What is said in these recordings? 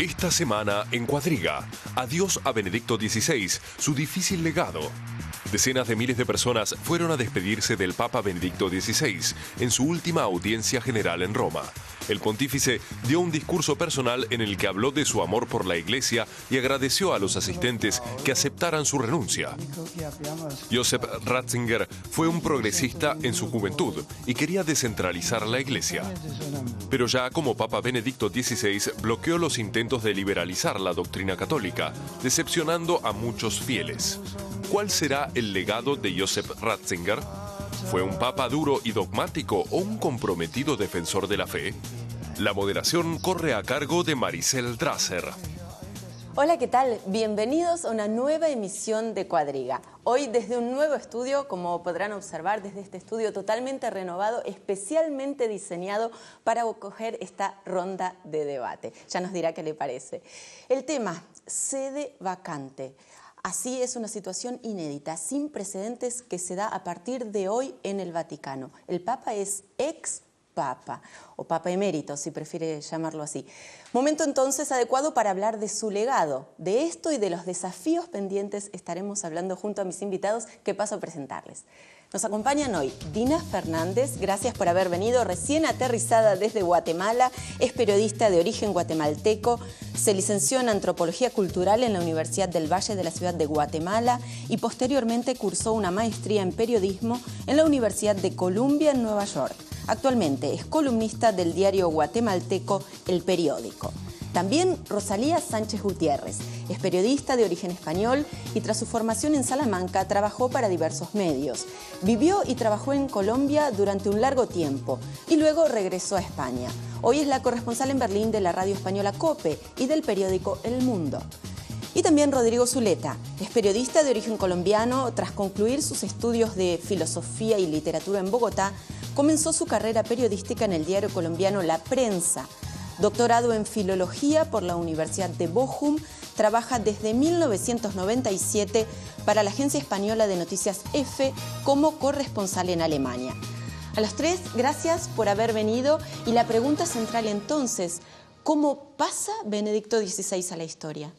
Esta semana en Cuadriga, adiós a Benedicto XVI, su difícil legado. Decenas de miles de personas fueron a despedirse del Papa Benedicto XVI en su última audiencia general en Roma. El pontífice dio un discurso personal en el que habló de su amor por la Iglesia y agradeció a los asistentes que aceptaran su renuncia. Joseph Ratzinger fue un progresista en su juventud y quería descentralizar la Iglesia. Pero ya como Papa Benedicto XVI bloqueó los intentos de liberalizar la doctrina católica, decepcionando a muchos fieles. ¿Cuál será el legado de Joseph Ratzinger? ¿Fue un papa duro y dogmático o un comprometido defensor de la fe? La moderación corre a cargo de Maricel Drasser. Hola, ¿qué tal? Bienvenidos a una nueva emisión de Cuadriga. Hoy desde un nuevo estudio, como podrán observar, desde este estudio totalmente renovado, especialmente diseñado para acoger esta ronda de debate. Ya nos dirá qué le parece. El tema, sede vacante. Así es una situación inédita, sin precedentes, que se da a partir de hoy en el Vaticano. El Papa es ex-Papa, o Papa emérito, si prefiere llamarlo así. Momento entonces adecuado para hablar de su legado. De esto y de los desafíos pendientes estaremos hablando junto a mis invitados, que paso a presentarles. Nos acompañan hoy Dina Fernández, gracias por haber venido, recién aterrizada desde Guatemala, es periodista de origen guatemalteco, se licenció en Antropología Cultural en la Universidad del Valle de la ciudad de Guatemala y posteriormente cursó una maestría en periodismo en la Universidad de Columbia en Nueva York. Actualmente es columnista del diario guatemalteco El Periódico. También Rosalía Sánchez Gutiérrez, es periodista de origen español y tras su formación en Salamanca trabajó para diversos medios. Vivió y trabajó en Colombia durante un largo tiempo y luego regresó a España. Hoy es la corresponsal en Berlín de la radio española COPE y del periódico El Mundo. Y también Rodrigo Zuleta, es periodista de origen colombiano. Tras concluir sus estudios de filosofía y literatura en Bogotá, comenzó su carrera periodística en el diario colombiano La Prensa. Doctorado en Filología por la Universidad de Bochum, trabaja desde 1997 para la agencia española de noticias EFE como corresponsal en Alemania. A los tres, gracias por haber venido. Y la pregunta central entonces, ¿cómo pasa Benedicto XVI a la historia?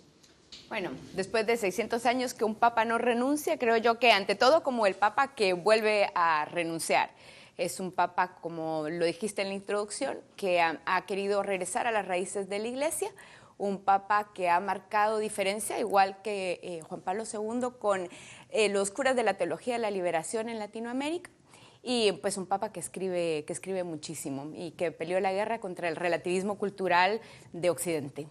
Bueno, después de 600 años que un papa no renuncia, creo yo que ante todo como el papa que vuelve a renunciar. Es un papa, como lo dijiste en la introducción, que ha querido regresar a las raíces de la Iglesia, un papa que ha marcado diferencia, igual que Juan Pablo II, con los curas de la teología de la liberación en Latinoamérica, y pues un papa que escribe muchísimo y que peleó la guerra contra el relativismo cultural de Occidente.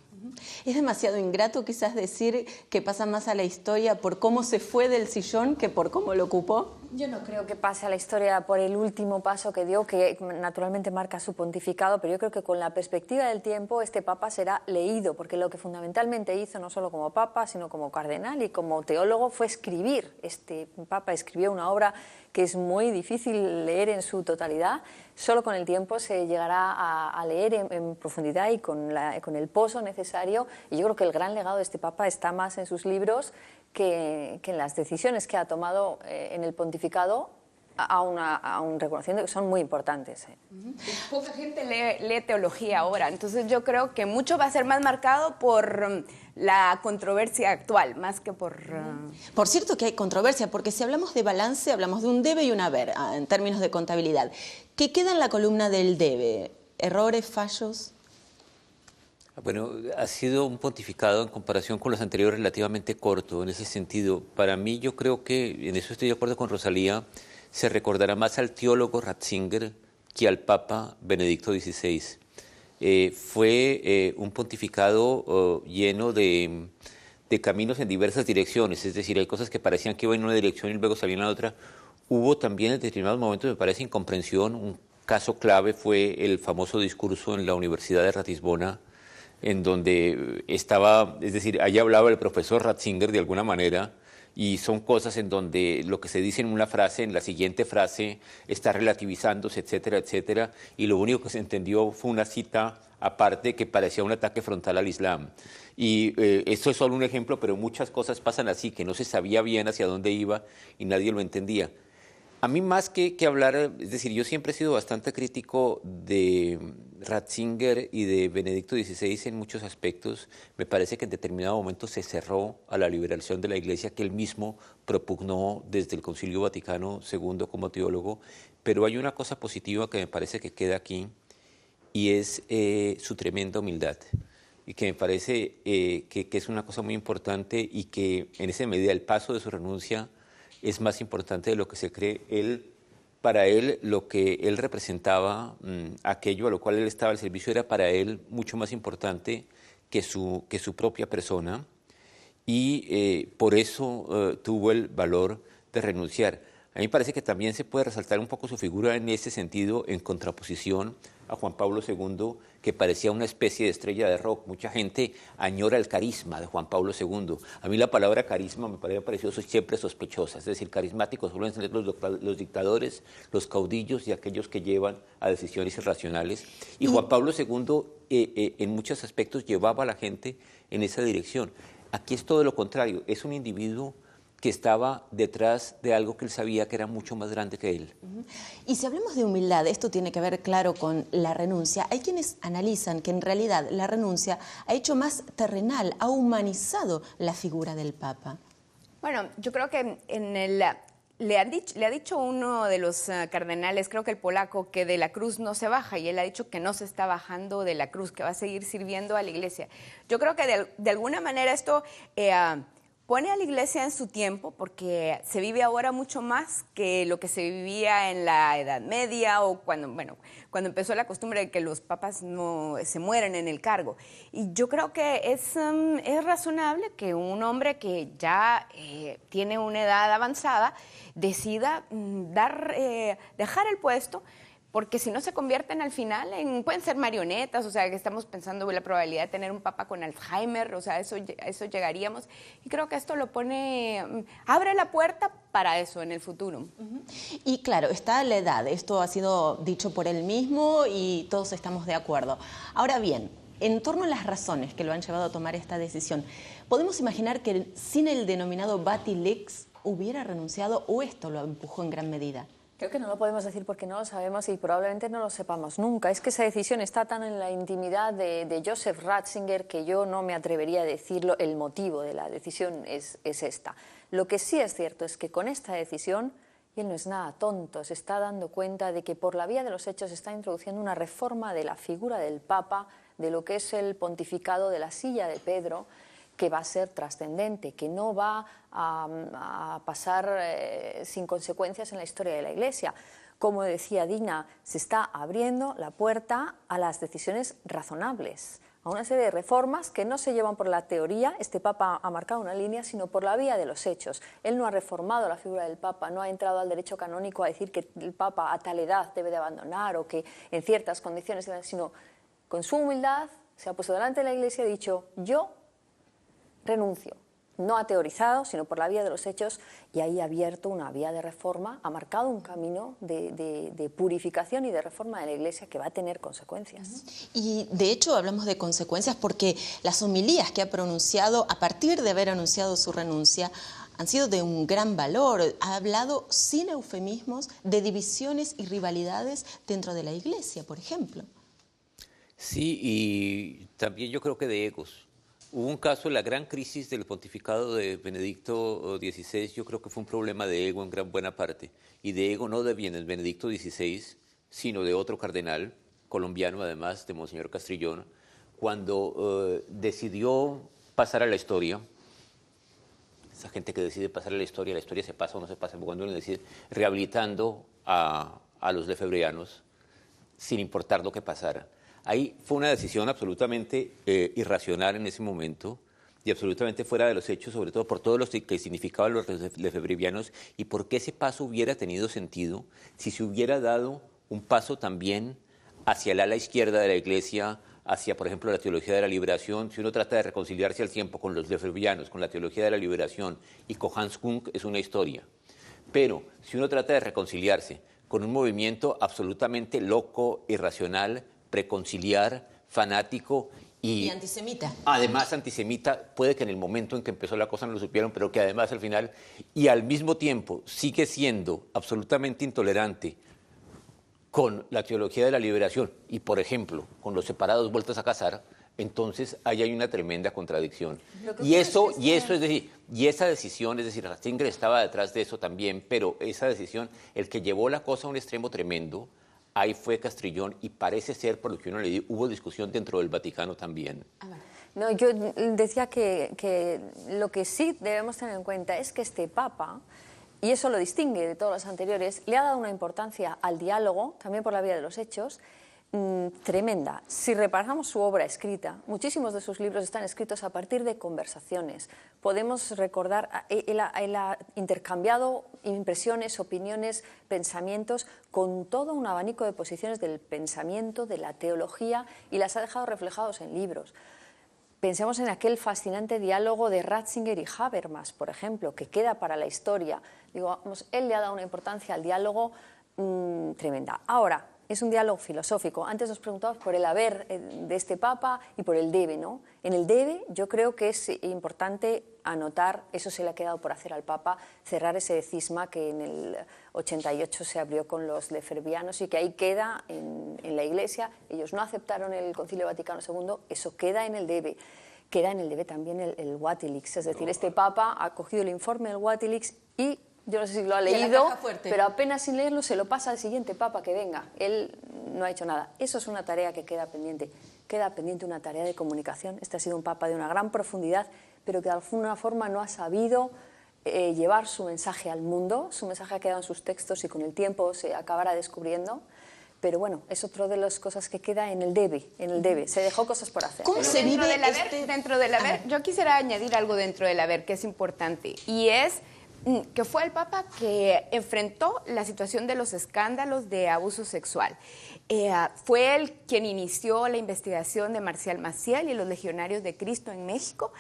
Es demasiado ingrato quizás decir que pasa más a la historia por cómo se fue del sillón que por cómo lo ocupó. Yo no creo que pase a la historia por el último paso que dio, que naturalmente marca su pontificado, pero yo creo que con la perspectiva del tiempo este papa será leído, porque lo que fundamentalmente hizo, no solo como papa, sino como cardenal y como teólogo, fue escribir. Este papa escribió una obra que es muy difícil leer en su totalidad. Solo con el tiempo se llegará a leer en profundidad y con el pozo necesario. Y yo creo que el gran legado de este papa está más en sus libros que en las decisiones que ha tomado en el pontificado, aún reconociendo que son muy importantes. Poca gente lee teología ahora, entonces yo creo que mucho va a ser más marcado por la controversia actual, más que por... Por cierto que hay controversia, porque si hablamos de balance, hablamos de un debe y un haber, en términos de contabilidad. ¿Qué queda en la columna del debe? ¿Errores, fallos? Bueno, ha sido un pontificado en comparación con los anteriores relativamente corto en ese sentido. Para mí, yo creo que, en eso estoy de acuerdo con Rosalía, se recordará más al teólogo Ratzinger que al Papa Benedicto XVI. Fue un pontificado lleno de caminos en diversas direcciones, es decir, hay cosas que parecían que iban en una dirección y luego salían en la otra. Hubo también en determinados momentos, me parece, incomprensión. Un caso clave fue el famoso discurso en la Universidad de Ratisbona, en donde estaba, es decir, allá hablaba el profesor Ratzinger de alguna manera, y son cosas en donde lo que se dice en una frase, en la siguiente frase está relativizándose, etcétera, etcétera, y lo único que se entendió fue una cita aparte que parecía un ataque frontal al Islam. Y esto es solo un ejemplo, pero muchas cosas pasan así, que no se sabía bien hacia dónde iba y nadie lo entendía. A mí más que hablar, es decir, yo siempre he sido bastante crítico de Ratzinger y de Benedicto XVI en muchos aspectos, me parece que en determinado momento se cerró a la liberación de la Iglesia que él mismo propugnó desde el Concilio Vaticano II como teólogo, pero hay una cosa positiva que me parece que queda aquí y es su tremenda humildad, y que me parece que es una cosa muy importante y que en esa medida el paso de su renuncia es más importante de lo que se cree. Para él, lo que él representaba, aquello a lo cual él estaba al servicio, era para él mucho más importante que su propia persona, y por eso tuvo el valor de renunciar. A mí me parece que también se puede resaltar un poco su figura en ese sentido, en contraposición a Juan Pablo II, que parecía una especie de estrella de rock. Mucha gente añora el carisma de Juan Pablo II. A mí la palabra carisma me pareció siempre sospechosa, es decir, carismáticos suelen ser los dictadores, los caudillos y aquellos que llevan a decisiones irracionales. Y Juan Pablo II en muchos aspectos llevaba a la gente en esa dirección. Aquí es todo lo contrario, es un individuo que estaba detrás de algo que él sabía que era mucho más grande que él. Y si hablamos de humildad, esto tiene que ver, claro, con la renuncia. Hay quienes analizan que en realidad la renuncia ha hecho más terrenal, ha humanizado la figura del Papa. Bueno, yo creo que le ha dicho uno de los cardenales, creo que el polaco, que de la cruz no se baja, y él ha dicho que no se está bajando de la cruz, que va a seguir sirviendo a la Iglesia. Yo creo que de alguna manera esto pone a la Iglesia en su tiempo, porque se vive ahora mucho más que lo que se vivía en la Edad Media o cuando empezó la costumbre de que los papas no se mueren en el cargo. Y yo creo que es razonable que un hombre que ya tiene una edad avanzada decida dejar el puesto, porque si no se convierten al final pueden ser marionetas, o sea, que estamos pensando en la probabilidad de tener un papa con Alzheimer, o sea, a eso llegaríamos. Y creo que esto abre la puerta para eso en el futuro. Y claro, está la edad, esto ha sido dicho por él mismo y todos estamos de acuerdo. Ahora bien, en torno a las razones que lo han llevado a tomar esta decisión, ¿podemos imaginar que sin el denominado Batilix hubiera renunciado o esto lo empujó en gran medida? Creo que no lo podemos decir porque no lo sabemos y probablemente no lo sepamos nunca. Es que esa decisión está tan en la intimidad de Joseph Ratzinger que yo no me atrevería a decirlo. El motivo de la decisión es esta. Lo que sí es cierto es que con esta decisión, y él no es nada tonto, se está dando cuenta de que por la vía de los hechos se está introduciendo una reforma de la figura del Papa, de lo que es el pontificado de la silla de Pedro, que va a ser trascendente, que no va a pasar sin consecuencias en la historia de la Iglesia. Como decía Dina, se está abriendo la puerta a las decisiones razonables, a una serie de reformas que no se llevan por la teoría. Este Papa ha marcado una línea, sino por la vía de los hechos. Él no ha reformado la figura del Papa, no ha entrado al derecho canónico a decir que el Papa a tal edad debe de abandonar o que en ciertas condiciones, sino con su humildad se ha puesto delante de la Iglesia y ha dicho: yo renuncio. No ha teorizado, sino por la vía de los hechos, y ahí ha abierto una vía de reforma, ha marcado un camino de purificación y de reforma de la Iglesia que va a tener consecuencias. Y de hecho hablamos de consecuencias porque las homilías que ha pronunciado a partir de haber anunciado su renuncia han sido de un gran valor. Ha hablado sin eufemismos de divisiones y rivalidades dentro de la Iglesia, por ejemplo. Sí, y también yo creo que de egos. Hubo un caso, la gran crisis del pontificado de Benedicto XVI, yo creo que fue un problema de ego en gran buena parte, y de ego no de Benedicto XVI, sino de otro cardenal, colombiano además, de Monseñor Castrillón, cuando decidió pasar a la historia. Esa gente que decide pasar a la historia se pasa o no se pasa, cuando uno decide rehabilitando a los lefebvrianos, sin importar lo que pasara. Ahí fue una decisión absolutamente irracional en ese momento y absolutamente fuera de los hechos, sobre todo por todo lo que significaban los lefebvrianos y por qué ese paso hubiera tenido sentido si se hubiera dado un paso también hacia el ala izquierda de la Iglesia, hacia, por ejemplo, la teología de la liberación. Si uno trata de reconciliarse al tiempo con los lefebvrianos, con la teología de la liberación y con Hans Kung, es una historia. Pero si uno trata de reconciliarse con un movimiento absolutamente loco, irracional, preconciliar, fanático y antisemita. Además antisemita, puede que en el momento en que empezó la cosa no lo supieron, pero que además al final, y al mismo tiempo sigue siendo absolutamente intolerante con la teología de la liberación y, por ejemplo, con los separados vueltos a casar, entonces ahí hay una tremenda contradicción. Y eso, es decir, y esa decisión, es decir, Ratzinger estaba detrás de eso también, pero esa decisión, el que llevó la cosa a un extremo tremendo, ahí fue Castrillón, y parece ser, por lo que uno le dio, hubo discusión dentro del Vaticano también. No, yo decía que lo que sí debemos tener en cuenta es que este Papa, y eso lo distingue de todos los anteriores, le ha dado una importancia al diálogo, también por la vía de los hechos, tremenda. Si repasamos su obra escrita, muchísimos de sus libros están escritos a partir de conversaciones. Podemos recordar, él ha intercambiado impresiones, opiniones, pensamientos con todo un abanico de posiciones del pensamiento, de la teología, y las ha dejado reflejados en libros. Pensemos en aquel fascinante diálogo de Ratzinger y Habermas, por ejemplo, que queda para la historia. Digo, él le ha dado una importancia al diálogo tremenda. Ahora, es un diálogo filosófico. Antes nos preguntábamos por el haber de este Papa y por el debe, ¿no? En el debe yo creo que es importante anotar, eso se le ha quedado por hacer al Papa, cerrar ese cisma que en el 88 se abrió con los lefebvrianos y que ahí queda en la Iglesia. Ellos no aceptaron el Concilio Vaticano II, eso queda en el debe. Queda en el debe también el Wikileaks, es decir, este Papa ha cogido el informe del Wikileaks y yo no sé si lo ha leído, pero apenas sin leerlo se lo pasa al siguiente Papa que venga. Él no ha hecho nada. Eso es una tarea que queda pendiente. Queda pendiente una tarea de comunicación. Este ha sido un Papa de una gran profundidad, pero que de alguna forma no ha sabido llevar su mensaje al mundo. Su mensaje ha quedado en sus textos y con el tiempo se acabará descubriendo. Pero bueno, es otra de las cosas que queda en el debe, Se dejó cosas por hacer. ¿Cómo se vive dentro del haber? Yo quisiera añadir algo dentro del haber que es importante, y es que fue el Papa que enfrentó la situación de los escándalos de abuso sexual. Fue él quien inició la investigación de Marcial Maciel y los Legionarios de Cristo en México,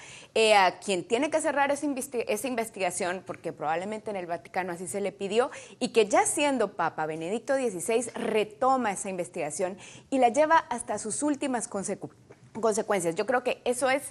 quien tiene que cerrar esa investigación, porque probablemente en el Vaticano así se le pidió, y que ya siendo Papa Benedicto XVI retoma esa investigación y la lleva hasta sus últimas consecuencias. Yo creo que eso es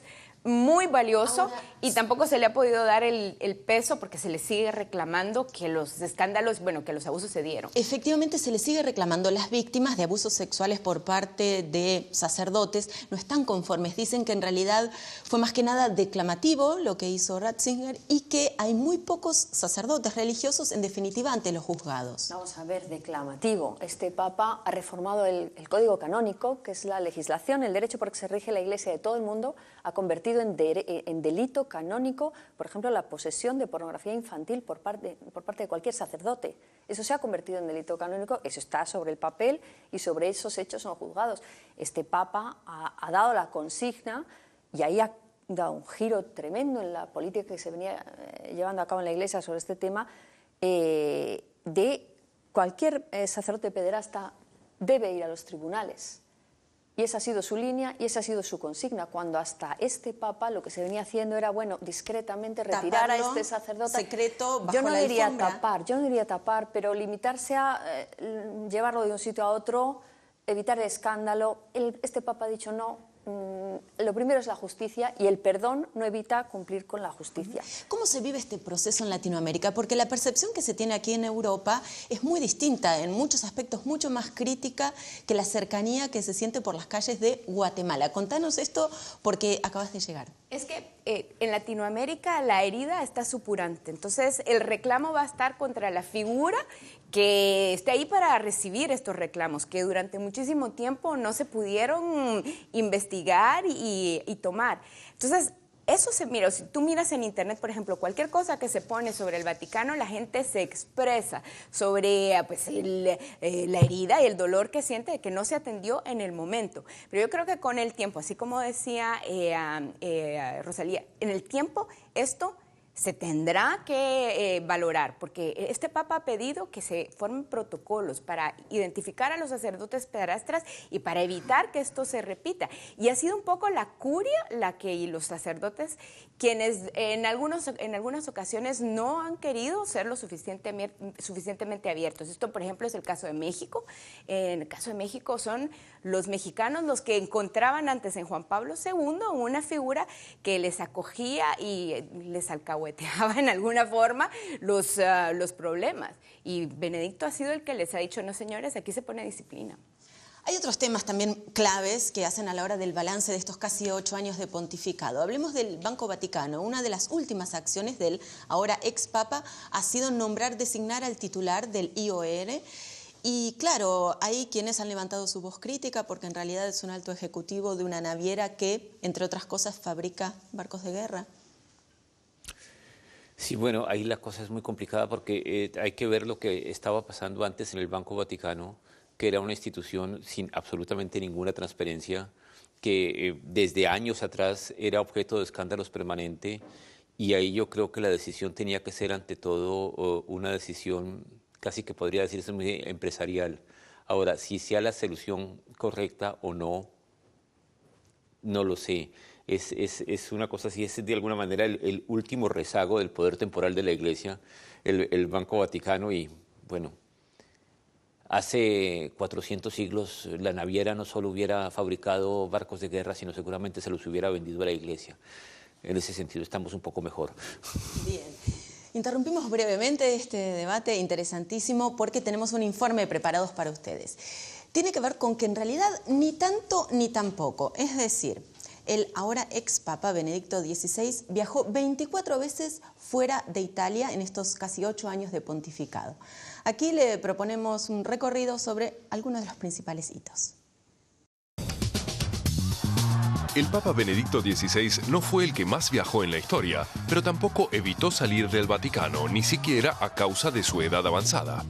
muy valioso. Ahora, y tampoco se le ha podido dar el peso porque se le sigue reclamando que los escándalos, que los abusos se dieron. Efectivamente se le sigue reclamando. Las víctimas de abusos sexuales por parte de sacerdotes no están conformes. Dicen que en realidad fue más que nada declamativo lo que hizo Ratzinger y que hay muy pocos sacerdotes religiosos en definitiva ante los juzgados. Vamos a ver, declamativo. Este Papa ha reformado el Código Canónico, que es la legislación, el derecho por el que se rige la Iglesia de todo el mundo, ha convertido en delito canónico, por ejemplo, la posesión de pornografía infantil por parte de cualquier sacerdote. Eso se ha convertido en delito canónico, eso está sobre el papel y sobre esos hechos son juzgados. Este Papa ha dado la consigna y ahí ha dado un giro tremendo en la política que se venía llevando a cabo en la Iglesia sobre este tema, de cualquier sacerdote pederasta debe ir a los tribunales. Y esa ha sido su línea y esa ha sido su consigna, cuando hasta este Papa lo que se venía haciendo era, discretamente retirar taparlo, a este sacerdote. Secreto, bajo yo no la diría alfombra. yo no diría tapar, pero limitarse a llevarlo de un sitio a otro, evitar el escándalo. Este Papa ha dicho no. Lo primero es la justicia y el perdón no evita cumplir con la justicia. ¿Cómo se vive este proceso en Latinoamérica? Porque la percepción que se tiene aquí en Europa es muy distinta, en muchos aspectos mucho más crítica que la cercanía que se siente por las calles de Guatemala. Contanos esto porque acabas de llegar. Es que en Latinoamérica la herida está supurante, entonces el reclamo va a estar contra la figura que esté ahí para recibir estos reclamos, que durante muchísimo tiempo no se pudieron investigar y tomar. Entonces, eso mira, si tú miras en internet, por ejemplo, cualquier cosa que se pone sobre el Vaticano, la gente se expresa sobre la herida y el dolor que siente de que no se atendió en el momento. Pero yo creo que con el tiempo, así como decía Rosalía, en el tiempo esto se tendrá que valorar, porque este Papa ha pedido que se formen protocolos para identificar a los sacerdotes pederastas y para evitar que esto se repita. Y ha sido un poco la curia y los sacerdotes quienes en algunas ocasiones no han querido ser lo suficientemente abiertos. Esto, por ejemplo, es el caso de México. En el caso de México son los mexicanos los que encontraban antes en Juan Pablo II una figura que les acogía y les alcahuetaba alcahueteaba en alguna forma los problemas. Y Benedicto ha sido el que les ha dicho, no señores, aquí se pone disciplina. Hay otros temas también claves que hacen a la hora del balance de estos casi 8 años de pontificado. Hablemos del Banco Vaticano. Una de las últimas acciones del ahora ex Papa ha sido designar al titular del IOR. Y claro, hay quienes han levantado su voz crítica porque en realidad es un alto ejecutivo de una naviera que, entre otras cosas, fabrica barcos de guerra. Sí, bueno, ahí la cosa es muy complicada porque hay que ver lo que estaba pasando antes en el Banco Vaticano, que era una institución sin absolutamente ninguna transparencia, que desde años atrás era objeto de escándalos permanente, y ahí yo creo que la decisión tenía que ser ante todo una decisión casi que podría decirse muy empresarial. Ahora, si sea la solución correcta o no, no lo sé. Es una cosa así, es de alguna manera el último rezago del poder temporal de la Iglesia, el Banco Vaticano, y bueno, hace 400 siglos la naviera no solo hubiera fabricado barcos de guerra, sino seguramente se los hubiera vendido a la Iglesia. En ese sentido estamos un poco mejor. Bien. Interrumpimos brevemente este debate interesantísimo porque tenemos un informe preparados para ustedes. Tiene que ver con que en realidad ni tanto ni tampoco, es decir, el ahora ex Papa Benedicto XVI viajó 24 veces fuera de Italia en estos casi 8 años de pontificado. Aquí le proponemos un recorrido sobre algunos de los principales hitos. El Papa Benedicto XVI no fue el que más viajó en la historia, pero tampoco evitó salir del Vaticano, ni siquiera a causa de su edad avanzada.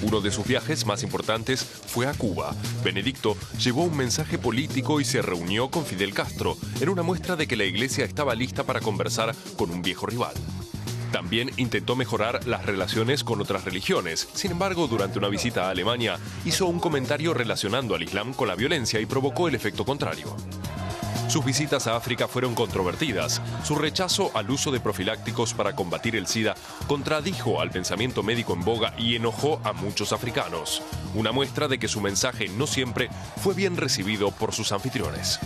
Uno de sus viajes más importantes fue a Cuba. Benedicto llevó un mensaje político y se reunió con Fidel Castro, en una muestra de que la Iglesia estaba lista para conversar con un viejo rival. También intentó mejorar las relaciones con otras religiones. Sin embargo, durante una visita a Alemania, hizo un comentario relacionando al Islam con la violencia y provocó el efecto contrario. Sus visitas a África fueron controvertidas. Su rechazo al uso de profilácticos para combatir el SIDA contradijo al pensamiento médico en boga y enojó a muchos africanos. Una muestra de que su mensaje no siempre fue bien recibido por sus anfitriones.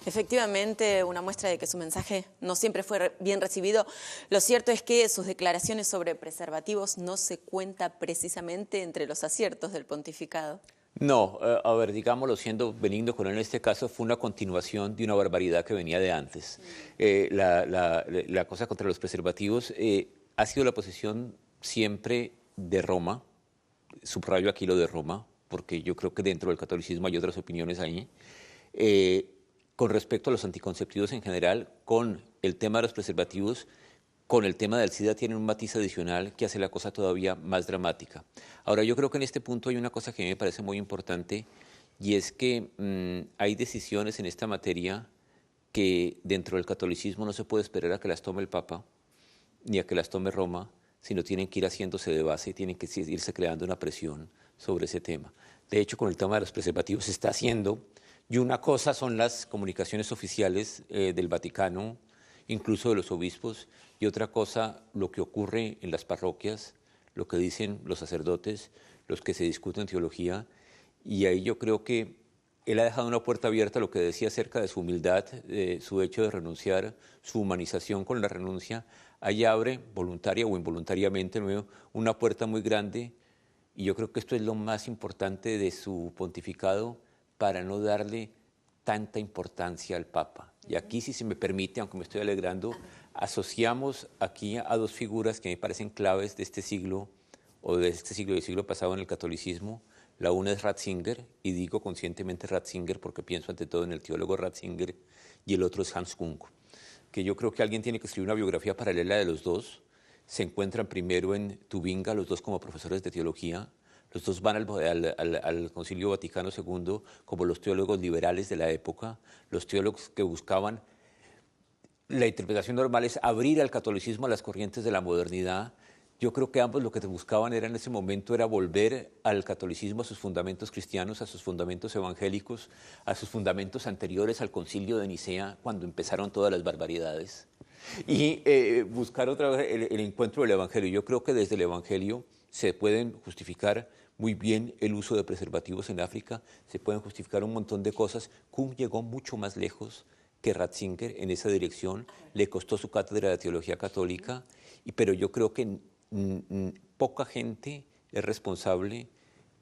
Efectivamente, una muestra de que su mensaje no siempre fue bien recibido. Lo cierto es que sus declaraciones sobre preservativos no se cuenta precisamente entre los aciertos del pontificado. No, a ver, digámoslo, siendo benigno con él en este caso, fue una continuación de una barbaridad que venía de antes. La cosa contra los preservativos ha sido la posición siempre de Roma, subrayo aquí lo de Roma, porque yo creo que dentro del catolicismo hay otras opiniones ahí, con respecto a los anticonceptivos en general, con el tema de los preservativos, con el tema del SIDA tienen un matiz adicional que hace la cosa todavía más dramática. Ahora, yo creo que en este punto hay una cosa que a mí me parece muy importante, y es que hay decisiones en esta materia que dentro del catolicismo no se puede esperar a que las tome el Papa, ni a que las tome Roma, sino tienen que ir haciéndose de base, tienen que irse creando una presión sobre ese tema. De hecho, con el tema de los preservativos se está haciendo, y una cosa son las comunicaciones oficiales del Vaticano, incluso de los obispos, y otra cosa lo que ocurre en las parroquias, lo que dicen los sacerdotes, los que se discuten teología, y ahí yo creo que él ha dejado una puerta abierta a lo que decía acerca de su humildad, su hecho de renunciar, su humanización con la renuncia. Ahí abre, voluntaria o involuntariamente, una puerta muy grande, y yo creo que esto es lo más importante de su pontificado para no darle tanta importancia al Papa. Y aquí, si se me permite, aunque me estoy alegrando, asociamos aquí a dos figuras que me parecen claves de este siglo, o de este siglo y del siglo pasado en el catolicismo. La una es Ratzinger, y digo conscientemente Ratzinger porque pienso ante todo en el teólogo Ratzinger, y el otro es Hans Kung, que yo creo que alguien tiene que escribir una biografía paralela de los dos. Se encuentran primero en Tubinga, los dos como profesores de teología. Los dos van al Concilio Vaticano II como los teólogos liberales de la época, los teólogos que buscaban, la interpretación normal es abrir al catolicismo a las corrientes de la modernidad. Yo creo que ambos lo que buscaban en ese momento era volver al catolicismo a sus fundamentos cristianos, a sus fundamentos evangélicos, a sus fundamentos anteriores al Concilio de Nicea, cuando empezaron todas las barbaridades, y buscar otra vez el encuentro del Evangelio. Yo creo que desde el Evangelio se pueden justificar muy bien el uso de preservativos en África, se pueden justificar un montón de cosas. Kung llegó mucho más lejos que Ratzinger en esa dirección, le costó su cátedra de teología católica, pero yo creo que poca gente es responsable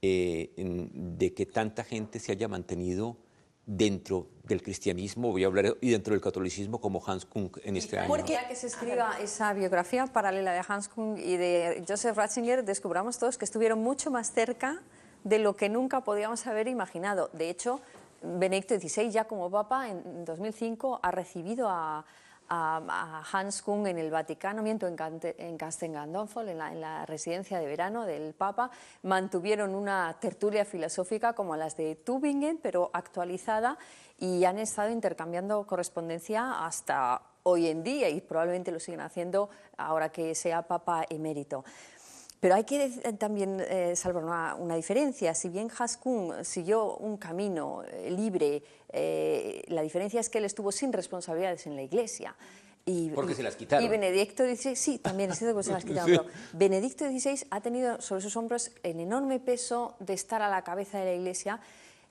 de que tanta gente se haya mantenido dentro del cristianismo, voy a hablar, y dentro del catolicismo, como Hans Kung en este año. Porque ya que se escriba esa biografía paralela de Hans Kung y de Joseph Ratzinger, descubramos todos que estuvieron mucho más cerca de lo que nunca podíamos haber imaginado. De hecho, Benedicto XVI, ya como Papa, en 2005, ha recibido a Hans Kung en el Vaticano, en Castel Gandolfo, en la residencia de verano del Papa. Mantuvieron una tertulia filosófica como las de Tübingen, pero actualizada, y han estado intercambiando correspondencia hasta hoy en día, y probablemente lo siguen haciendo ahora que sea Papa emérito. Pero hay que también salvar una diferencia. Si bien Hans Kung siguió un camino libre, la diferencia es que él estuvo sin responsabilidades en la Iglesia. Porque se las quitaron. Y Benedicto XVI, sí, también es cierto que se las quitaron. Sí. Pero Benedicto XVI ha tenido sobre sus hombros el enorme peso de estar a la cabeza de la Iglesia.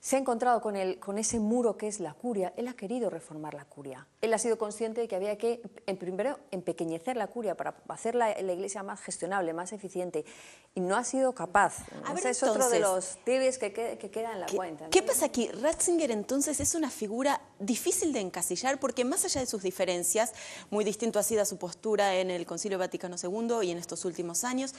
Se ha encontrado con ese muro que es la curia. Él ha querido reformar la curia. Él ha sido consciente de que había que, primero, empequeñecer la curia para hacer la Iglesia más gestionable, más eficiente. Y no ha sido capaz. Ese es otro de los debes que queda en la cuenta, ¿no? ¿Qué pasa aquí? Ratzinger, entonces, es una figura difícil de encasillar, porque más allá de sus diferencias, muy distinto ha sido su postura en el Concilio Vaticano II y en estos últimos años.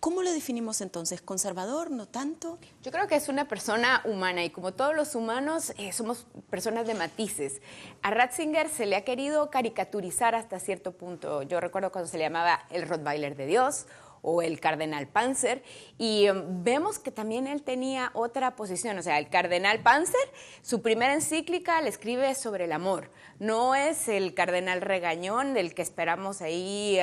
¿Cómo lo definimos entonces? ¿Conservador? ¿No tanto? Yo creo que es una persona humana, y como todos los humanos, somos personas de matices. A Ratzinger se le ha querido caricaturizar hasta cierto punto. Yo recuerdo cuando se le llamaba el Rottweiler de Dios o el Cardenal Panzer, y vemos que también él tenía otra posición. O sea, el Cardenal Panzer, su primera encíclica le escribe sobre el amor. No es el Cardenal regañón del que esperamos ahí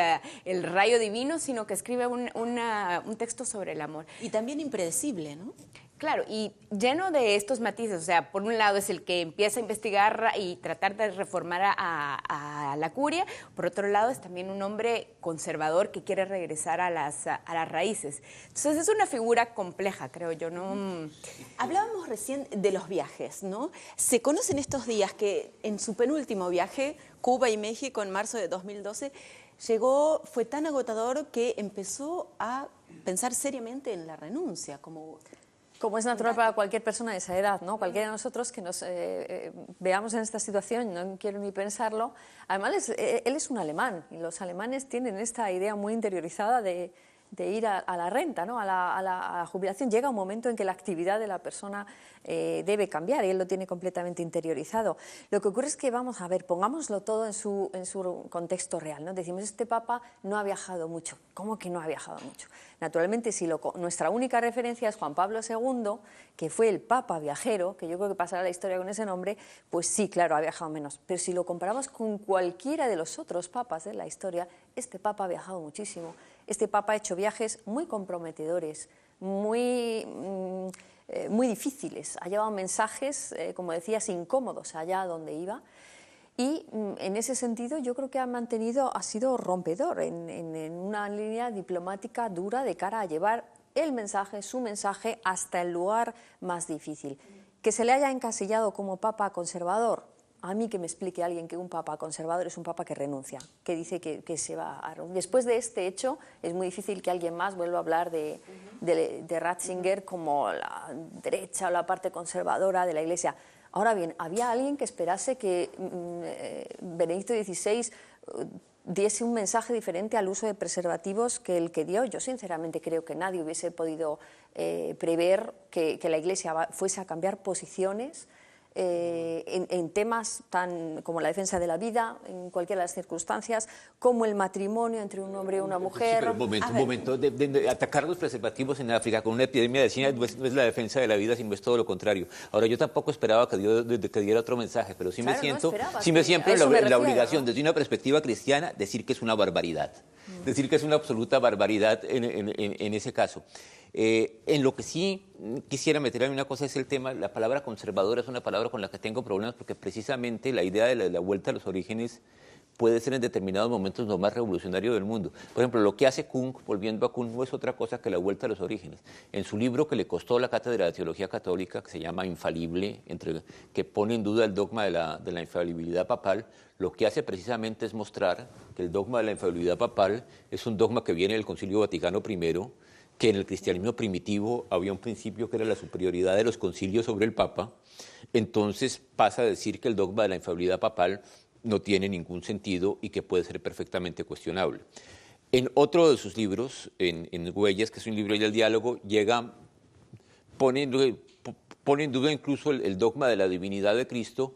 el rayo divino, sino que escribe un texto sobre el amor. Y también impredecible, ¿no? Claro, y lleno de estos matices. O sea, por un lado es el que empieza a investigar y tratar de reformar a la curia. Por otro lado es también un hombre conservador que quiere regresar a las raíces. Entonces es una figura compleja, creo yo, ¿no? Hablábamos recién de los viajes, ¿no? Se conocen estos días que en su penúltimo viaje, Cuba y México, en marzo de 2012, fue tan agotador que empezó a pensar seriamente en la renuncia, como es natural para cualquier persona de esa edad, ¿no? Cualquiera de nosotros que nos veamos en esta situación, no quiero ni pensarlo. Además, él es un alemán, y los alemanes tienen esta idea muy interiorizada de ir a la renta, ¿no? a la jubilación. Llega un momento en que la actividad de la persona debe cambiar, y él lo tiene completamente interiorizado. Lo que ocurre es que, vamos a ver, pongámoslo todo en su contexto real, ¿no? Decimos, este Papa no ha viajado mucho. ¿Cómo que no ha viajado mucho? Naturalmente, si nuestra única referencia es Juan Pablo II, que fue el Papa viajero, que yo creo que pasará la historia con ese nombre, pues sí, claro, ha viajado menos. Pero si lo comparamos con cualquiera de los otros papas de la historia, este Papa ha viajado muchísimo. Este Papa ha hecho viajes muy comprometedores, muy difíciles. Ha llevado mensajes, como decías, incómodos allá donde iba. Y en ese sentido yo creo que ha sido rompedor en una línea diplomática dura de cara a llevar su mensaje hasta el lugar más difícil. Que se le haya encasillado como Papa conservador, a mí que me explique alguien que un Papa conservador es un Papa que renuncia, que dice que se va a... Después de este hecho es muy difícil que alguien más vuelva a hablar de Ratzinger como la derecha o la parte conservadora de la Iglesia. Ahora bien, había alguien que esperase que Benedicto XVI diese un mensaje diferente al uso de preservativos que el que dio. Yo sinceramente creo que nadie hubiese podido prever que la Iglesia fuese a cambiar posiciones en temas tan como la defensa de la vida, en cualquiera de las circunstancias, como el matrimonio entre un hombre y una mujer. Sí, pero un momento, de atacar los preservativos en África con una epidemia de SIDA no es la defensa de la vida, sino es todo lo contrario. Ahora, yo tampoco esperaba que diera otro mensaje, pero sí me siento la obligación, desde una perspectiva cristiana, decir que es una barbaridad. Decir que es una absoluta barbaridad en ese caso. En lo que sí quisiera meter en una cosa es el tema, la palabra conservadora es una palabra con la que tengo problemas, porque precisamente la idea de la vuelta a los orígenes puede ser en determinados momentos lo más revolucionario del mundo. Por ejemplo, lo que hace Kuhn, volviendo a Kuhn, no es otra cosa que la vuelta a los orígenes. En su libro que le costó la cátedra de Teología Católica, que se llama Infalible, que pone en duda el dogma de la infalibilidad papal, lo que hace precisamente es mostrar que el dogma de la infalibilidad papal es un dogma que viene del Concilio Vaticano I, que en el cristianismo primitivo había un principio que era la superioridad de los concilios sobre el Papa. Entonces pasa a decir que el dogma de la infalibilidad papal no tiene ningún sentido y que puede ser perfectamente cuestionable. En otro de sus libros, en Huellas, que es un libro del diálogo, pone en duda incluso el dogma de la divinidad de Cristo.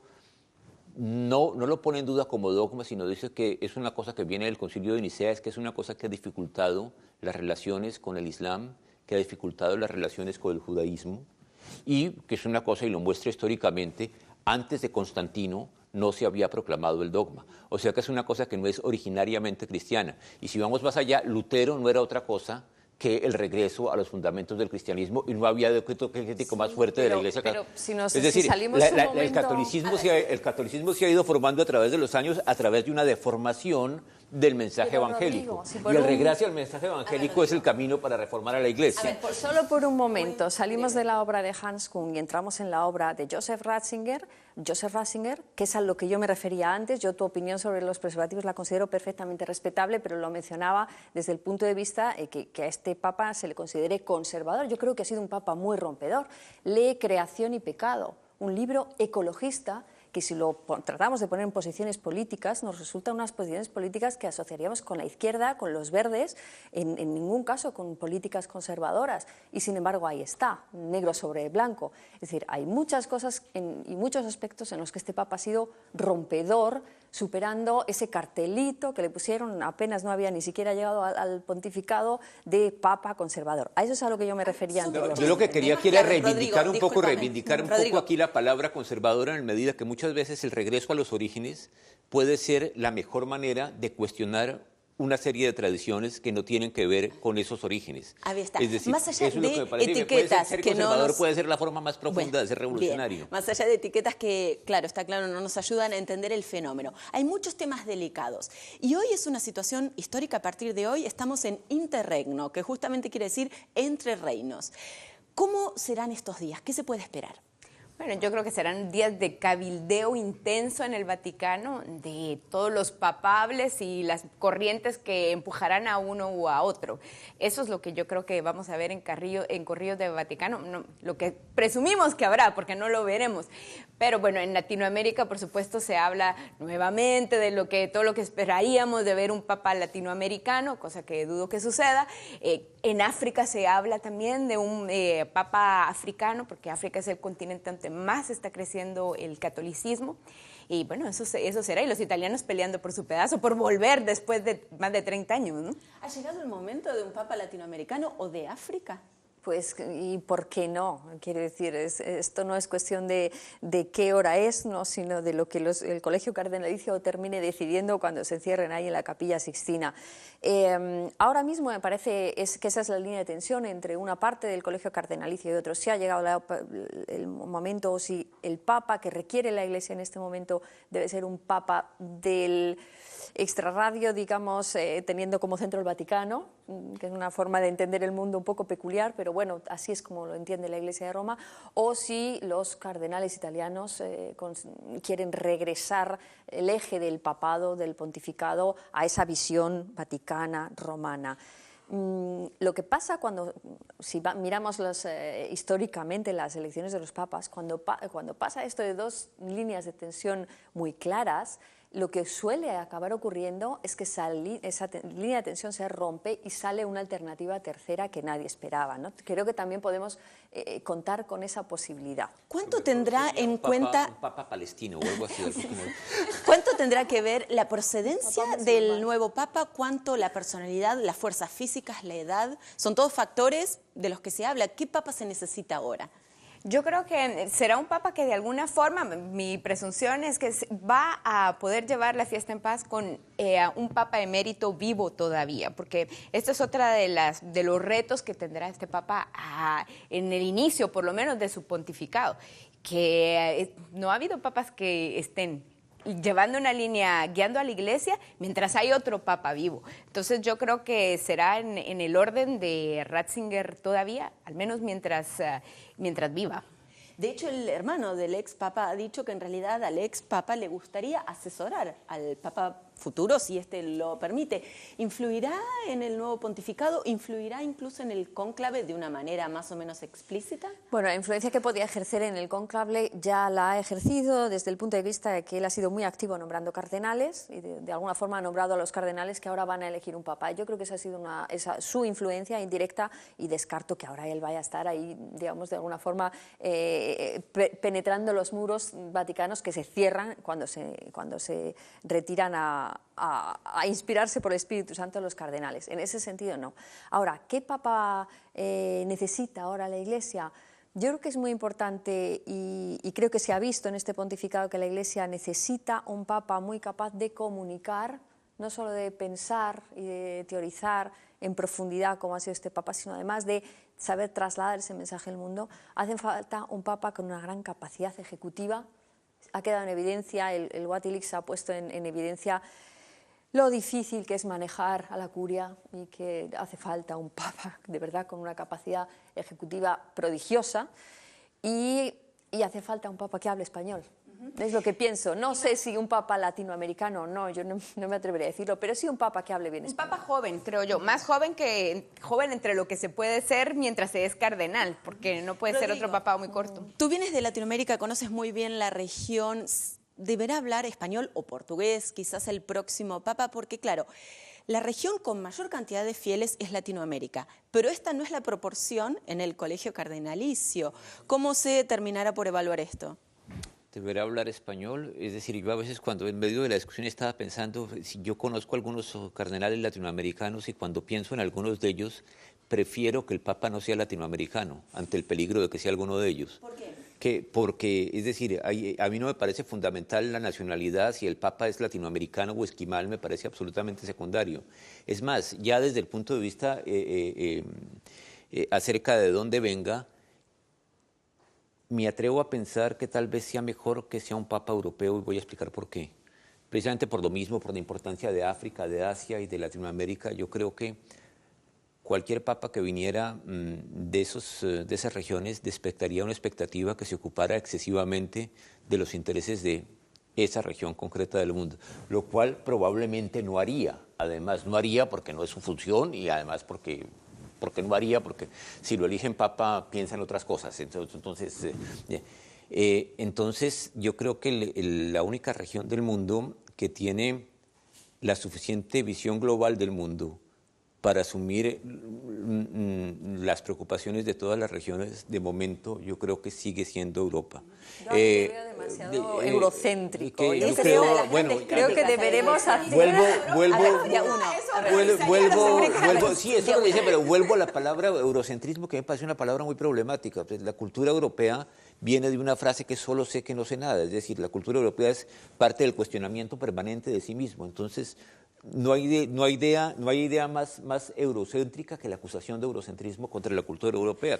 No lo pone en duda como dogma, sino dice que es una cosa que viene del Concilio de Nicea, es que es una cosa que ha dificultado las relaciones con el Islam, que ha dificultado las relaciones con el judaísmo, y que es una cosa, y lo muestra históricamente, antes de Constantino no se había proclamado el dogma. O sea que es una cosa que no es originariamente cristiana. Y si vamos más allá, Lutero no era otra cosa que el regreso a los fundamentos del cristianismo, y no había decreto crítico más fuerte de la Iglesia Católica. Es decir, el catolicismo se ha ido formando a través de los años, a través de una deformación del mensaje evangélico. Rodrigo, y el regreso al mensaje evangélico es el camino para reformar a la Iglesia. Solo por un momento, salimos de la obra de Hans Kuhn y entramos en la obra de Joseph Ratzinger, que es a lo que yo me refería antes. Yo tu opinión sobre los preservativos la considero perfectamente respetable, pero lo mencionaba desde el punto de vista que a este papa se le considere conservador. Yo creo que ha sido un papa muy rompedor. Lee Creación y Pecado, un libro ecologista que si lo tratamos de poner en posiciones políticas, nos resultan unas posiciones políticas que asociaríamos con la izquierda, con los verdes, en ningún caso con políticas conservadoras. Y sin embargo ahí está, negro sobre blanco. Es decir, hay muchas cosas y muchos aspectos en los que este papa ha sido rompedor, superando ese cartelito que le pusieron, apenas no había ni siquiera llegado al pontificado de papa conservador. A eso es a lo que yo me refería anteriormente. Yo lo que quería aquí era reivindicar un poco aquí la palabra conservadora, en medida que muchas veces el regreso a los orígenes puede ser la mejor manera de cuestionar una serie de tradiciones que no tienen que ver con esos orígenes. Ahí está. Es decir, más allá eso de es lo que me parece etiquetas ser que conservador no puede ser la forma más profunda de ser revolucionario. Bien. Más allá de etiquetas que, claro, está claro, no nos ayudan a entender el fenómeno. Hay muchos temas delicados. Y hoy es una situación histórica. A partir de hoy estamos en interregno, que justamente quiere decir entre reinos. ¿Cómo serán estos días? ¿Qué se puede esperar? Bueno, yo creo que serán días de cabildeo intenso en el Vaticano, de todos los papables y las corrientes que empujarán a uno u a otro. Eso es lo que yo creo que vamos a ver en Corrillos de Vaticano, no, lo que presumimos que habrá, porque no lo veremos. Pero bueno, en Latinoamérica, por supuesto, se habla nuevamente de todo lo que esperaríamos de ver un papa latinoamericano, cosa que dudo que suceda. En África se habla también de un papa africano, porque África es el continente donde más está creciendo el catolicismo. Y bueno, eso será. Y los italianos peleando por su pedazo, por volver después de más de 30 años, ¿no? ¿Ha llegado el momento de un papa latinoamericano o de África? Pues, ¿y por qué no? Quiero decir, esto no es cuestión de qué hora es, ¿no? Sino de lo que el Colegio Cardenalicio termine decidiendo cuando se encierren ahí en la Capilla Sixtina. Ahora mismo me parece que esa es la línea de tensión entre una parte del Colegio Cardenalicio y otros. Si ha llegado el momento, o si el Papa que requiere la Iglesia en este momento debe ser un Papa del extrarradio, digamos, teniendo como centro el Vaticano, que es una forma de entender el mundo un poco peculiar, pero bueno, así es como lo entiende la Iglesia de Roma, o si los cardenales italianos quieren regresar el eje del papado, del pontificado, a esa visión vaticana, romana. Lo que pasa si miramos históricamente las elecciones de los papas, cuando pasa esto de dos líneas de tensión muy claras, lo que suele acabar ocurriendo es que esa línea de tensión se rompe y sale una alternativa tercera que nadie esperaba, ¿no? Creo que también podemos contar con esa posibilidad. ¿Cuánto tendrá en cuenta... Un papa palestino o algo así. ¿Cuánto tendrá que ver la procedencia del nuevo papa? ¿Cuánto la personalidad, las fuerzas físicas, la edad? Son todos factores de los que se habla. ¿Qué papa se necesita ahora? Yo creo que será un papa que de alguna forma, mi presunción es que va a poder llevar la fiesta en paz con un papa emérito vivo todavía, porque esto es otra de los retos que tendrá este papa en el inicio, por lo menos, de su pontificado, que no ha habido papas que estén llevando una línea, guiando a la iglesia, mientras hay otro papa vivo. Entonces yo creo que será en el orden de Ratzinger todavía, al menos mientras viva. De hecho, el hermano del ex papa ha dicho que en realidad al ex papa le gustaría asesorar al papa futuro, si este lo permite. ¿Influirá en el nuevo pontificado? ¿Influirá incluso en el cónclave de una manera más o menos explícita? Bueno, la influencia que podía ejercer en el cónclave ya la ha ejercido desde el punto de vista de que él ha sido muy activo nombrando cardenales y de alguna forma ha nombrado a los cardenales que ahora van a elegir un papa. Yo creo que esa ha sido su influencia indirecta y descarto que ahora él vaya a estar ahí, digamos, de alguna forma penetrando los muros vaticanos que se cierran cuando se retiran a inspirarse por el Espíritu Santo los cardenales. En ese sentido, no. Ahora, ¿qué papa necesita ahora la Iglesia? Yo creo que es muy importante y creo que se ha visto en este pontificado que la Iglesia necesita un papa muy capaz de comunicar, no solo de pensar y de teorizar en profundidad como ha sido este papa, sino además de saber trasladar ese mensaje al mundo. Hace falta un papa con una gran capacidad ejecutiva. Ha quedado en evidencia, el Wikileaks ha puesto en evidencia lo difícil que es manejar a la curia y que hace falta un papa de verdad con una capacidad ejecutiva prodigiosa y hace falta un papa que hable español. Es lo que pienso. No sé si un papa latinoamericano o no, yo no me atrevería a decirlo, pero sí un papa que hable bien español. Un papa joven, creo yo, más joven entre lo que se puede ser mientras se es cardenal, porque no puede ser otro papa muy corto. Tú vienes de Latinoamérica, conoces muy bien la región. ¿Deberá hablar español o portugués quizás el próximo papa? Porque claro, la región con mayor cantidad de fieles es Latinoamérica, pero esta no es la proporción en el colegio cardenalicio. ¿Cómo se terminará por evaluar esto? Deberá hablar español, es decir, yo a veces cuando en medio de la discusión estaba pensando, si yo conozco algunos cardenales latinoamericanos y cuando pienso en algunos de ellos, prefiero que el Papa no sea latinoamericano, ante el peligro de que sea alguno de ellos. ¿Por qué? Porque, es decir, a mí no me parece fundamental la nacionalidad, si el Papa es latinoamericano o esquimal, me parece absolutamente secundario. Es más, ya desde el punto de vista acerca de dónde venga, me atrevo a pensar que tal vez sea mejor que sea un papa europeo y voy a explicar por qué. Precisamente por lo mismo, por la importancia de África, de Asia y de Latinoamérica, yo creo que cualquier papa que viniera de esas regiones despertaría una expectativa que se ocupara excesivamente de los intereses de esa región concreta del mundo, lo cual probablemente no haría. Además, no haría porque no es su función y además porque no haría, porque si lo eligen papa piensa en otras cosas. Entonces yo creo que la única región del mundo que tiene la suficiente visión global del mundo para asumir las preocupaciones de todas las regiones, de momento yo creo que sigue siendo Europa. Yo lo veo demasiado eurocéntrico. Creo que deberemos hacer... Sí, eso lo dice, pero vuelvo a la palabra eurocentrismo, que me parece una palabra muy problemática. Pues la cultura europea viene de una frase que solo sé que no sé nada, es decir, la cultura europea es parte del cuestionamiento permanente de sí mismo. Entonces, no hay idea más eurocéntrica que la acusación de eurocentrismo contra la cultura europea.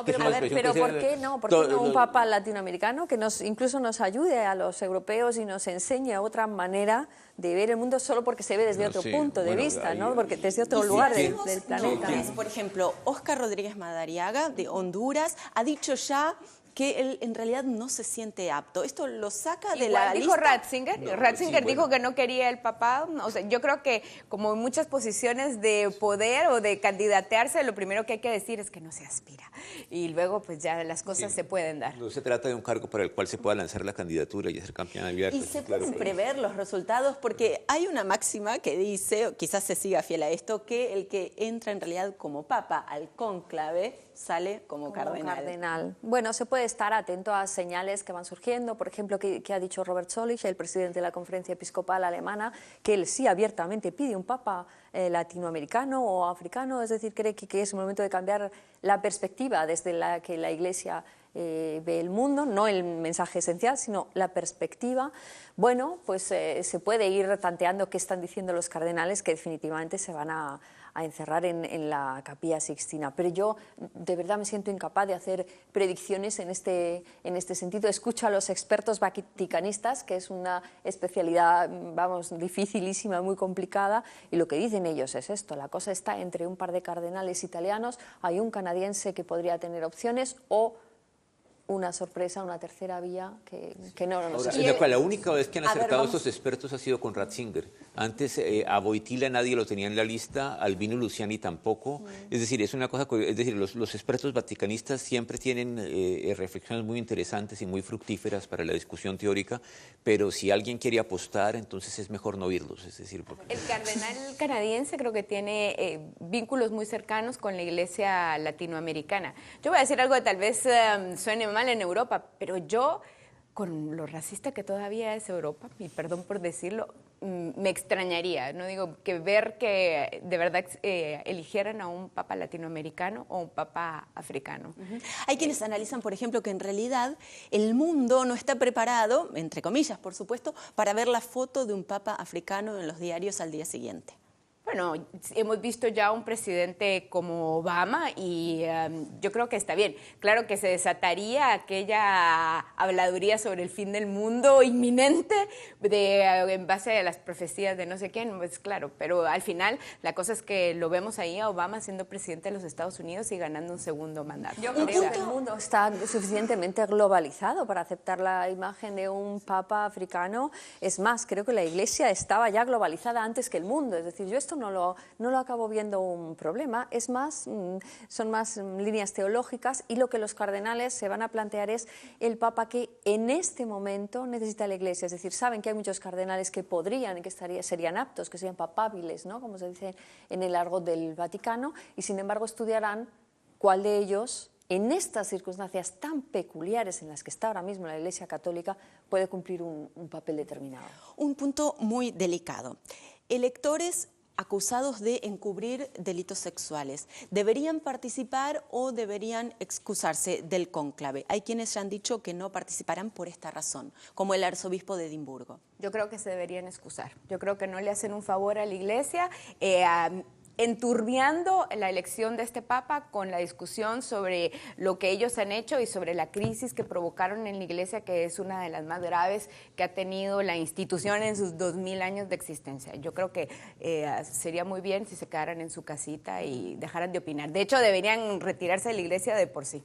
Pero ¿por qué no? ¿Por qué no un papa latinoamericano que incluso nos ayude a los europeos y nos enseñe otra manera de ver el mundo solo porque se ve desde otro punto de vista, ¿no? Porque desde otro lugar del planeta? Por ejemplo, Óscar Rodríguez Madariaga, de Honduras, ha dicho ya que él en realidad no se siente apto. ¿Esto lo saca de la dijo lista? Ratzinger dijo que no quería el papado. O sea, yo creo que como en muchas posiciones de poder o de candidatearse, lo primero que hay que decir es que no se aspira. Y luego pues ya las cosas se pueden dar. No se trata de un cargo para el cual se pueda lanzar la candidatura y ser campeón abierto. Y se pueden prever los resultados, porque hay una máxima que dice, o quizás se siga fiel a esto, que el que entra en realidad como papa al cónclave sale como cardenal. Bueno, se puede estar atento a señales que van surgiendo, por ejemplo, que ha dicho Robert Zolich, el presidente de la Conferencia Episcopal Alemana, que él sí abiertamente pide un papa latinoamericano o africano, es decir, cree que es el momento de cambiar la perspectiva desde la que la Iglesia ve el mundo, no el mensaje esencial, sino la perspectiva. Bueno, pues se puede ir tanteando qué están diciendo los cardenales, que definitivamente se van a encerrar en la Capilla Sixtina. Pero yo de verdad me siento incapaz de hacer predicciones en este sentido. Escucho a los expertos vaticanistas, que es una especialidad, vamos, dificilísima, muy complicada, y lo que dicen ellos es esto: la cosa está entre un par de cardenales italianos, hay un canadiense que podría tener opciones, o una sorpresa, una tercera vía que no nos Ahora, la única vez que han acertado estos expertos ha sido con Ratzinger. Antes a Wojtyla nadie lo tenía en la lista, Albino Luciani tampoco. Es decir, es una cosa, es decir, los expertos vaticanistas siempre tienen reflexiones muy interesantes y muy fructíferas para la discusión teórica, pero si alguien quiere apostar, entonces es mejor no oírlos. Es decir, porque... El cardenal canadiense creo que tiene vínculos muy cercanos con la Iglesia latinoamericana. Yo voy a decir algo que tal vez suene mal en Europa, pero yo, con lo racista que todavía es Europa, y perdón por decirlo, me extrañaría, no digo, que ver que de verdad eligieran a un papa latinoamericano o un papa africano. Hay quienes analizan, por ejemplo, que en realidad el mundo no está preparado, entre comillas, por supuesto, para ver la foto de un papa africano en los diarios al día siguiente. Bueno, hemos visto ya un presidente como Obama y yo creo que está bien. Claro que se desataría aquella habladuría sobre el fin del mundo inminente en base a las profecías de no sé quién, pues claro, pero al final la cosa es que lo vemos ahí a Obama siendo presidente de los Estados Unidos y ganando un segundo mandato. Yo creo que el mundo está suficientemente globalizado para aceptar la imagen de un papa africano. Es más, creo que la Iglesia estaba ya globalizada antes que el mundo. Es decir, yo esto no lo acabo viendo un problema. Es más, son más líneas teológicas, y lo que los cardenales se van a plantear es el papa que en este momento necesita la Iglesia. Es decir, saben que hay muchos cardenales que podrían y que serían aptos, que serían papables, ¿no?, como se dice en el argot del Vaticano, y sin embargo estudiarán cuál de ellos, en estas circunstancias tan peculiares en las que está ahora mismo la Iglesia Católica, puede cumplir un papel determinado. Un punto muy delicado. Electores acusados de encubrir delitos sexuales, ¿deberían participar o deberían excusarse del cónclave? Hay quienes ya han dicho que no participarán por esta razón, como el arzobispo de Edimburgo. Yo creo que se deberían excusar. Yo creo que no le hacen un favor a la Iglesia, enturbiando la elección de este papa con la discusión sobre lo que ellos han hecho y sobre la crisis que provocaron en la Iglesia, que es una de las más graves que ha tenido la institución en sus 2000 años de existencia. Yo creo que sería muy bien si se quedaran en su casita y dejaran de opinar. De hecho, deberían retirarse de la Iglesia de por sí.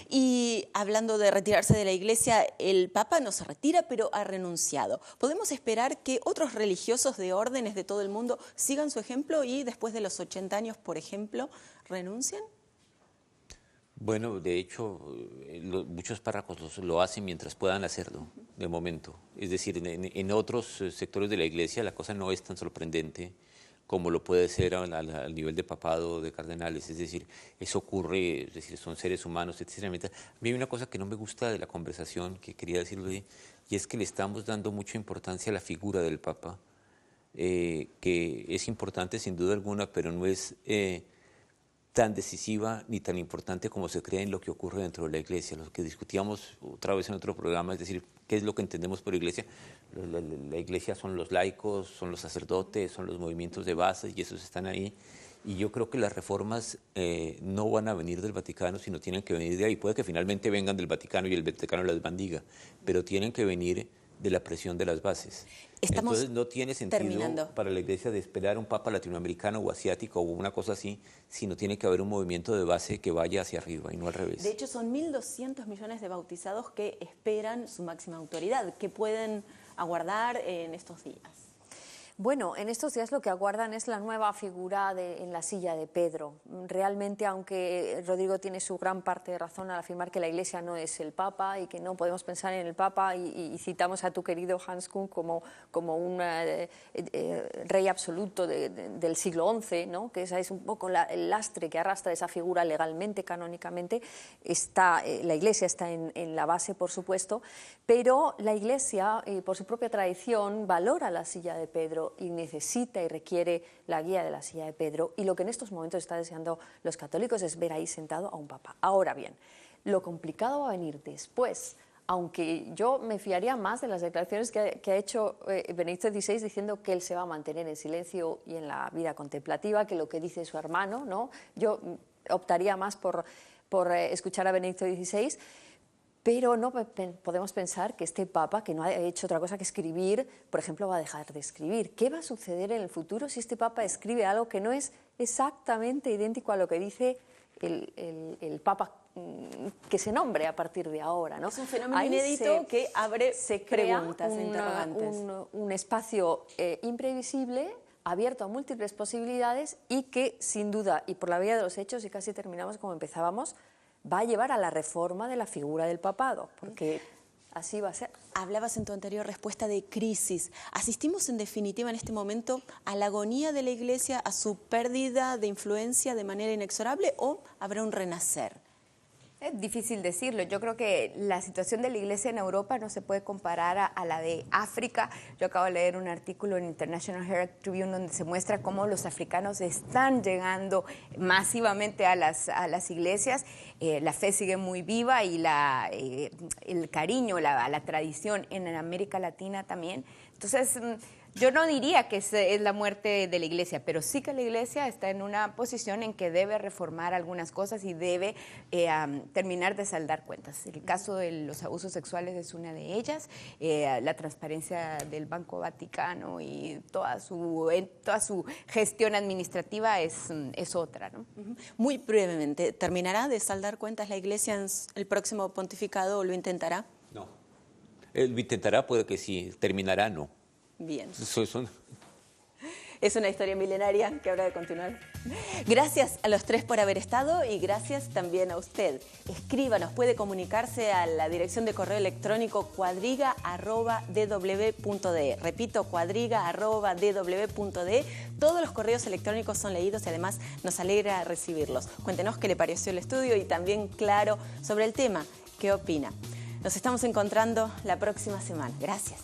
Y hablando de retirarse de la Iglesia, el papa no se retira, pero ha renunciado. ¿Podemos esperar que otros religiosos de órdenes de todo el mundo sigan su ejemplo y después de los 80 años, por ejemplo, renuncien? Bueno, de hecho, muchos párrocos lo hacen mientras puedan hacerlo, de momento. Es decir, en otros sectores de la Iglesia la cosa no es tan sorprendente como lo puede ser al nivel de papado, de cardenales. Es decir, eso ocurre, es decir, son seres humanos, etc. A mí hay una cosa que no me gusta de la conversación, que quería decirlo, y es que le estamos dando mucha importancia a la figura del Papa, que es importante sin duda alguna, pero no es tan decisiva ni tan importante como se cree en lo que ocurre dentro de la Iglesia. Lo que discutíamos otra vez en otro programa, es decir, ¿qué es lo que entendemos por Iglesia? La Iglesia son los laicos, son los sacerdotes, son los movimientos de base, y esos están ahí. Y yo creo que las reformas no van a venir del Vaticano, sino tienen que venir de ahí. Puede que finalmente vengan del Vaticano y el Vaticano las bendiga, pero tienen que venir de la presión de las bases. Entonces no tiene sentido para la Iglesia de esperar un papa latinoamericano o asiático o una cosa así, sino tiene que haber un movimiento de base que vaya hacia arriba y no al revés. De hecho, son 1.200 millones de bautizados que esperan su máxima autoridad, que pueden aguardar en estos días. Bueno, en estos días lo que aguardan es la nueva figura en la silla de Pedro. Realmente, aunque Rodrigo tiene su gran parte de razón al afirmar que la Iglesia no es el Papa y que no podemos pensar en el Papa, y citamos a tu querido Hans Küng como un rey absoluto del siglo XI, ¿no?, que esa es un poco el lastre que arrastra esa figura legalmente, canónicamente. La Iglesia está en la base, por supuesto, pero la Iglesia, por su propia tradición, valora la silla de Pedro y necesita y requiere la guía de la silla de Pedro, y lo que en estos momentos está deseando los católicos es ver ahí sentado a un papa. Ahora bien, lo complicado va a venir después. aunque yo me fiaría más de las declaraciones que ha hecho Benedicto XVI diciendo que él se va a mantener en silencio y en la vida contemplativa que lo que dice su hermano, ¿no? Yo optaría más por escuchar a Benedicto XVI, pero no podemos pensar que este Papa, que no ha hecho otra cosa que escribir, por ejemplo, va a dejar de escribir. ¿Qué va a suceder en el futuro si este Papa escribe algo que no es exactamente idéntico a lo que dice el Papa que se nombre a partir de ahora, ¿no? Es un fenómeno inédito que abre preguntas e interrogantes. Un espacio imprevisible, abierto a múltiples posibilidades y que, sin duda, y por la vía de los hechos, y casi terminamos como empezábamos, va a llevar a la reforma de la figura del papado, porque así va a ser. Hablabas en tu anterior respuesta de crisis. ¿Asistimos en definitiva en este momento a la agonía de la Iglesia, a su pérdida de influencia de manera inexorable o habrá un renacer? Es difícil decirlo. Yo creo que la situación de la Iglesia en Europa no se puede comparar a la de África. Yo acabo de leer un artículo en International Herald Tribune donde se muestra cómo los africanos están llegando masivamente a las iglesias. La fe sigue muy viva y el cariño, la tradición en América Latina también. Entonces, yo no diría que es la muerte de la Iglesia, pero sí que la Iglesia está en una posición en que debe reformar algunas cosas y debe terminar de saldar cuentas. El caso de los abusos sexuales es una de ellas, la transparencia del Banco Vaticano y toda su gestión administrativa es otra, ¿no? Muy brevemente, ¿terminará de saldar cuentas la Iglesia en el próximo pontificado o lo intentará? No. Lo intentará, puede que sí, terminará, no. Bien. Es una historia milenaria que habrá de continuar. Gracias a los tres por haber estado y gracias también a usted. Escríbanos, puede comunicarse a la dirección de correo electrónico cuadriga@dw.de. Repito, cuadriga@dw.de. Todos los correos electrónicos son leídos y además nos alegra recibirlos. Cuéntenos qué le pareció el estudio y también, claro, sobre el tema, qué opina. Nos estamos encontrando la próxima semana. Gracias.